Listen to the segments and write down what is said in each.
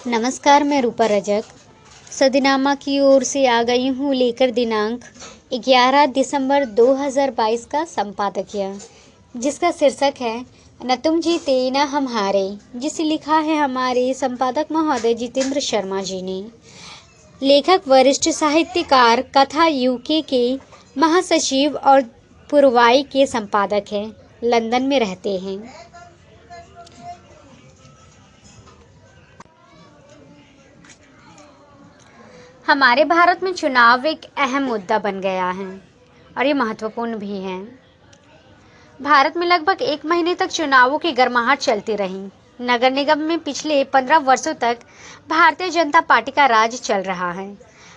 नमस्कार, मैं रूपा रजक सदीनामा की ओर से आ गई हूँ लेकर दिनांक 11 दिसंबर 2022 का संपादकीय, जिसका शीर्षक है न तुम जीते न हम हारे, जिसे लिखा है हमारे संपादक महोदय जितेंद्र शर्मा जी ने। लेखक वरिष्ठ साहित्यकार, कथा यूके के महासचिव और पूर्वाई के संपादक हैं, लंदन में रहते हैं। हमारे भारत में चुनाव एक अहम मुद्दा बन गया है और ये महत्वपूर्ण भी है। भारत में लगभग 1 महीने तक चुनावों की गर्माहट चलती रही। नगर निगम में पिछले 15 वर्षों तक भारतीय जनता पार्टी का राज चल रहा है।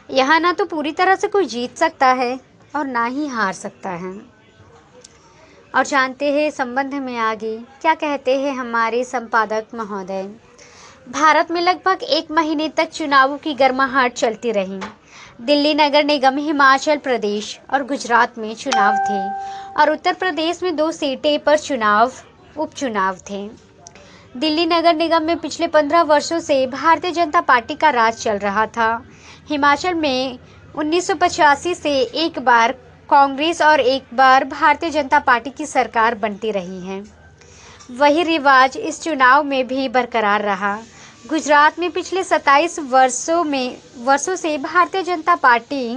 यहाँ ना तो पूरी तरह से कोई जीत सकता है और ना ही हार सकता है। और जानते हैं संबंध में आगे क्या कहते हैं हमारे संपादक महोदय। भारत में लगभग 1 महीने तक चुनावों की गर्माहट चलती रही। दिल्ली नगर निगम, हिमाचल प्रदेश और गुजरात में चुनाव थे और उत्तर प्रदेश में 2 सीटें पर उपचुनाव थे। दिल्ली नगर निगम में पिछले 15 वर्षों से भारतीय जनता पार्टी का राज चल रहा था। हिमाचल में 1985 से एक बार कांग्रेस और एक बार भारतीय जनता पार्टी की सरकार बनती रही है। वही रिवाज इस चुनाव में भी बरकरार रहा। गुजरात में पिछले 27 वर्षों से भारतीय जनता पार्टी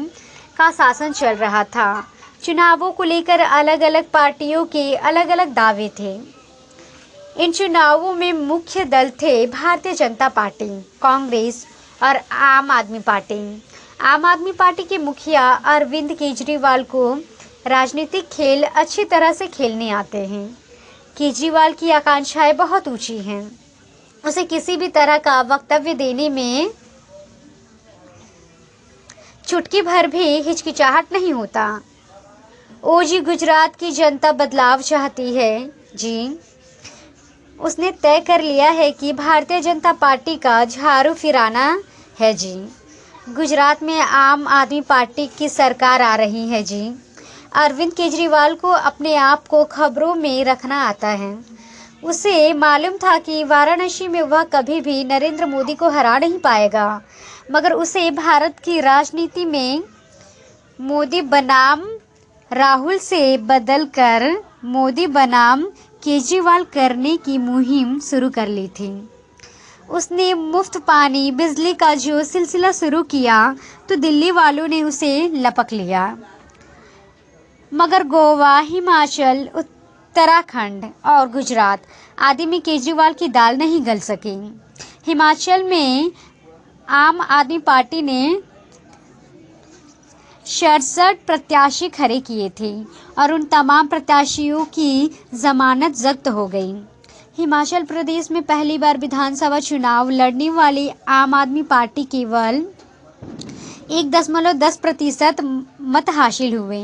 का शासन चल रहा था। चुनावों को लेकर अलग अलग पार्टियों के अलग अलग दावे थे। इन चुनावों में मुख्य दल थे भारतीय जनता पार्टी, कांग्रेस और आम आदमी पार्टी। आम आदमी पार्टी के मुखिया अरविंद केजरीवाल को राजनीतिक खेल अच्छी तरह से खेलने आते हैं। केजरीवाल की आकांक्षाएं बहुत ऊंची हैं। उसे किसी भी तरह का वक्तव्य देने में चुटकी भर भी हिचकिचाहट नहीं होता। ओ जी, गुजरात की जनता बदलाव चाहती है जी। उसने तय कर लिया है कि भारतीय जनता पार्टी का झाड़ू फिराना है जी। गुजरात में आम आदमी पार्टी की सरकार आ रही है जी। अरविंद केजरीवाल को अपने आप को खबरों में रखना आता है। उसे मालूम था कि वाराणसी में वह कभी भी नरेंद्र मोदी को हरा नहीं पाएगा, मगर उसे भारत की राजनीति में मोदी बनाम राहुल से बदलकर मोदी बनाम केजरीवाल करने की मुहिम शुरू कर ली थी। उसने मुफ्त पानी बिजली का जो सिलसिला शुरू किया तो दिल्ली वालों ने उसे लपक लिया, मगर गोवा, हिमाचल, उत्तराखंड और गुजरात आदि में केजरीवाल की दाल नहीं गल सकी। हिमाचल में आम आदमी पार्टी ने 67 प्रत्याशी खड़े किए थे और उन तमाम प्रत्याशियों की जमानत जब्त हो गई। हिमाचल प्रदेश में पहली बार विधानसभा चुनाव लड़ने वाली आम आदमी पार्टी केवल 1.10% मत हासिल हुए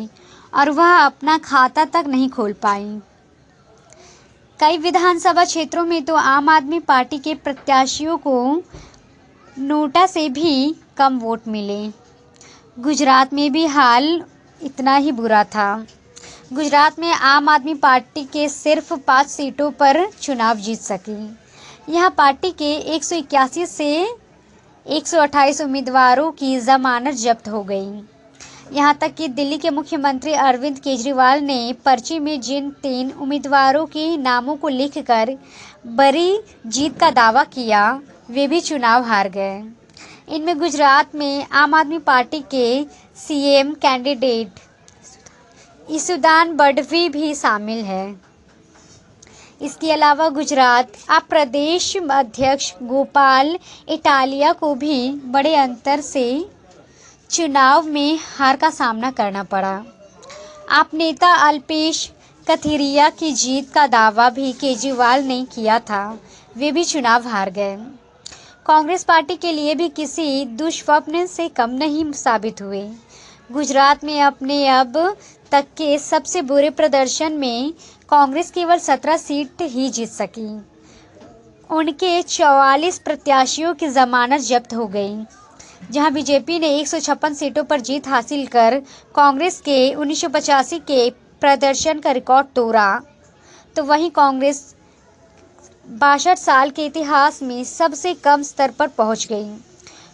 और वह अपना खाता तक नहीं खोल पाई। कई विधानसभा क्षेत्रों में तो आम आदमी पार्टी के प्रत्याशियों को नोटा से भी कम वोट मिले। गुजरात में भी हाल इतना ही बुरा था। गुजरात में आम आदमी पार्टी के सिर्फ 5 सीटों पर चुनाव जीत सकी। यह पार्टी के 181 से 128 उम्मीदवारों की जमानत जब्त हो गई। यहाँ तक कि दिल्ली के मुख्यमंत्री अरविंद केजरीवाल ने पर्ची में जिन 3 उम्मीदवारों के नामों को लिखकर बड़ी जीत का दावा किया, वे भी चुनाव हार गए। इनमें गुजरात में आम आदमी पार्टी के सीएम कैंडिडेट इसुदान बडवी भी शामिल है। इसके अलावा गुजरात आप प्रदेश अध्यक्ष गोपाल इटालिया को भी बड़े अंतर से चुनाव में हार का सामना करना पड़ा। आप नेता अल्पेश कथीरिया की जीत का दावा भी केजरीवाल ने किया था, वे भी चुनाव हार गए। कांग्रेस पार्टी के लिए भी किसी दुष्स्वप्न से कम नहीं साबित हुए। गुजरात में अपने अब तक के सबसे बुरे प्रदर्शन में कांग्रेस केवल 17 सीट ही जीत सकी। उनके 44 प्रत्याशियों की जमानत जब्त हो गई। जहां बीजेपी ने 156 सीटों पर जीत हासिल कर कांग्रेस के 1985 के प्रदर्शन का रिकॉर्ड तोड़ा, तो वहीं कांग्रेस 62 साल के इतिहास में सबसे कम स्तर पर पहुंच गई।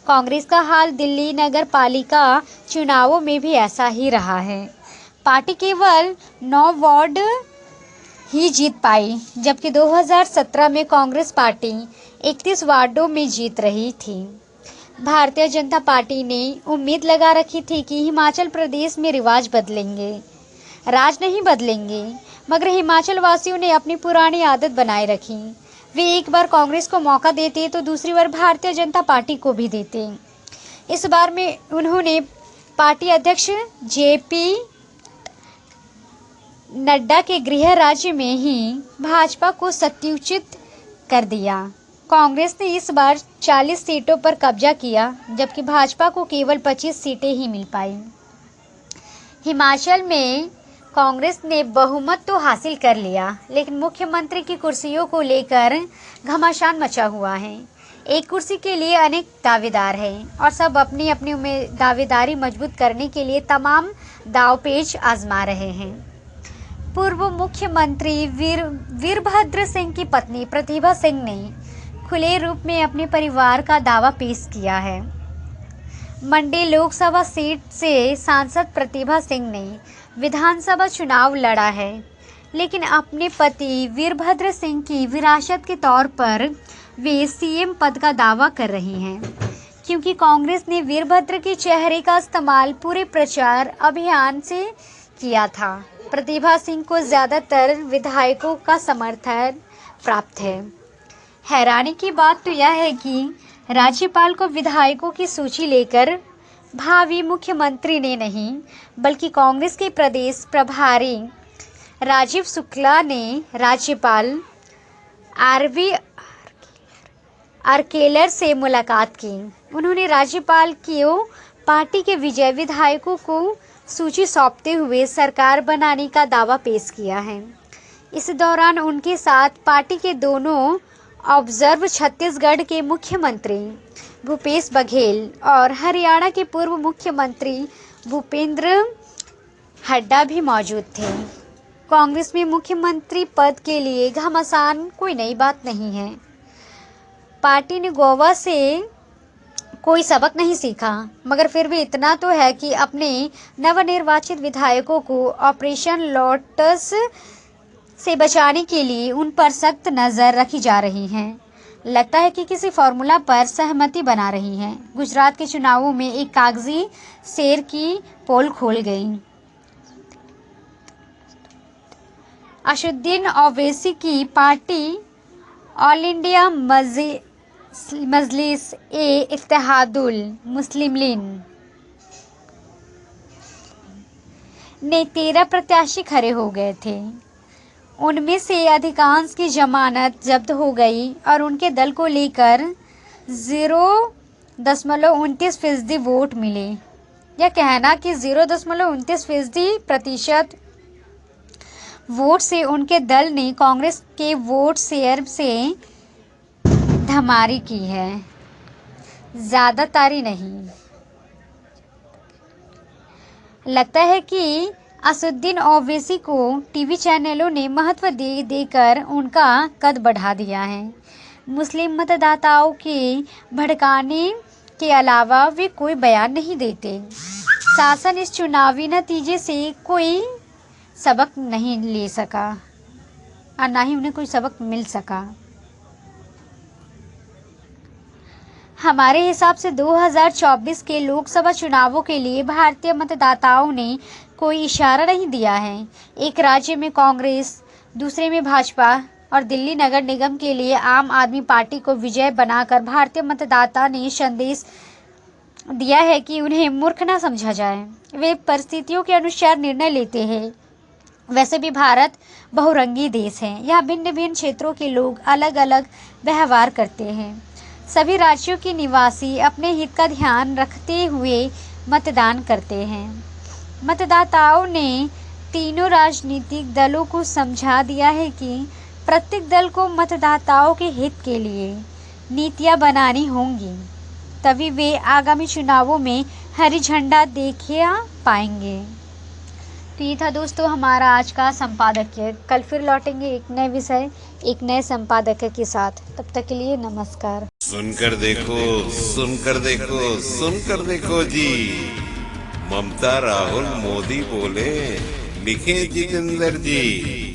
कांग्रेस का हाल दिल्ली नगर पालिका चुनावों में भी ऐसा ही रहा है। पार्टी केवल 9 वार्ड ही जीत पाई, जबकि 2017 में कांग्रेस पार्टी 31 वार्डों में जीत रही थी। भारतीय जनता पार्टी ने उम्मीद लगा रखी थी कि हिमाचल प्रदेश में रिवाज बदलेंगे, राज नहीं बदलेंगे, मगर हिमाचल वासियों ने अपनी पुरानी आदत बनाए रखी। वे एक बार कांग्रेस को मौका देते तो दूसरी बार भारतीय जनता पार्टी को भी देते। इस बार में उन्होंने पार्टी अध्यक्ष जेपी नड्डा के गृह राज्य में ही भाजपा को सत्युचित कर दिया। कांग्रेस ने इस बार 40 सीटों पर कब्जा किया, जबकि भाजपा को केवल 25 सीटें ही मिल पाई। हिमाचल में कांग्रेस ने बहुमत तो हासिल कर लिया, लेकिन मुख्यमंत्री की कुर्सियों को लेकर घमासान मचा हुआ है। एक कुर्सी के लिए अनेक दावेदार हैं और सब अपनी अपनी दावेदारी मजबूत करने के लिए तमाम दांवपेच आजमा रहे हैं। पूर्व मुख्यमंत्री वीरभद्र सिंह की पत्नी प्रतिभा सिंह ने खुले रूप में अपने परिवार का दावा पेश किया है। मंडी लोकसभा सीट से सांसद प्रतिभा सिंह ने विधानसभा चुनाव लड़ा है, लेकिन अपने पति वीरभद्र सिंह की विरासत के तौर पर वे सीएम पद का दावा कर रही हैं, क्योंकि कांग्रेस ने वीरभद्र के चेहरे का इस्तेमाल पूरे प्रचार अभियान से किया था। प्रतिभा सिंह को ज़्यादातर विधायकों का समर्थन प्राप्त है। हैरानी की बात तो यह है कि राज्यपाल को विधायकों की सूची लेकर भावी मुख्यमंत्री ने नहीं, बल्कि कांग्रेस के प्रदेश प्रभारी राजीव शुक्ला ने राज्यपाल आरवी आर्केलर से मुलाकात की। उन्होंने राज्यपाल को पार्टी के विजयी विधायकों को सूची सौंपते हुए सरकार बनाने का दावा पेश किया है। इस दौरान उनके साथ पार्टी के दोनों ऑब्जर्व छत्तीसगढ़ के मुख्यमंत्री भूपेश बघेल और हरियाणा के पूर्व मुख्यमंत्री भूपेंद्र हुड्डा भी मौजूद थे। कांग्रेस में मुख्यमंत्री पद के लिए घमासान कोई नई बात नहीं है। पार्टी ने गोवा से कोई सबक नहीं सीखा, मगर फिर भी इतना तो है कि अपने नवनिर्वाचित विधायकों को ऑपरेशन लोटस से बचाने के लिए उन पर सख्त नज़र रखी जा रही है। लगता है कि किसी फॉर्मूला पर सहमति बना रही है। गुजरात के चुनावों में एक कागजी शेर की पोल खोल गई। असदुद्दीन ओवैसी की पार्टी ऑल इंडिया मजलिस ए इत्तेहादुल मुस्लिमीन ने 13 प्रत्याशी खड़े हो गए थे। उनमें से अधिकांश की जमानत जब्त हो गई और उनके दल को लेकर 0.29% वोट मिले। यह कहना कि 0.29% वोट से उनके दल ने कांग्रेस के वोट शेयर से धमारी की है, ज़्यादातारी नहीं। लगता है कि असदुद्दीन ओवैसी को टीवी चैनलों ने महत्व देकर उनका कद बढ़ा दिया है। मुस्लिम मतदाताओं के भड़काने के अलावा वे कोई बयान नहीं देते। शासन इस चुनावी नतीजे से कोई सबक नहीं ले सका और ना ही उन्हें कोई सबक मिल सका। हमारे हिसाब से 2024 के लोकसभा चुनावों के लिए भारतीय मतदाताओं ने कोई इशारा नहीं दिया है। एक राज्य में कांग्रेस, दूसरे में भाजपा और दिल्ली नगर निगम के लिए आम आदमी पार्टी को विजय बनाकर भारतीय मतदाता ने संदेश दिया है कि उन्हें मूर्ख न समझा जाए। वे परिस्थितियों के अनुसार निर्णय लेते हैं। वैसे भी भारत बहुरंगी देश है। यहाँ भिन्न भिन्न क्षेत्रों के लोग अलग अलग व्यवहार करते हैं। सभी राज्यों के निवासी अपने हित का ध्यान रखते हुए मतदान करते हैं। मतदाताओं ने तीनों राजनीतिक दलों को समझा दिया है कि प्रत्येक दल को मतदाताओं के हित के लिए नीतियां बनानी होंगी, तभी वे आगामी चुनावों में हरी झंडा देखा पाएंगे। तो ये था दोस्तों हमारा आज का संपादकीय। कल फिर लौटेंगे एक नए विषय, एक नए संपादकीय के साथ। तब तक के लिए नमस्कार। सुनकर देखो, सुनकर देखो, सुनकर देखो जी। ममता राहुल मोदी बोले, लिखे जितेंद्र जी।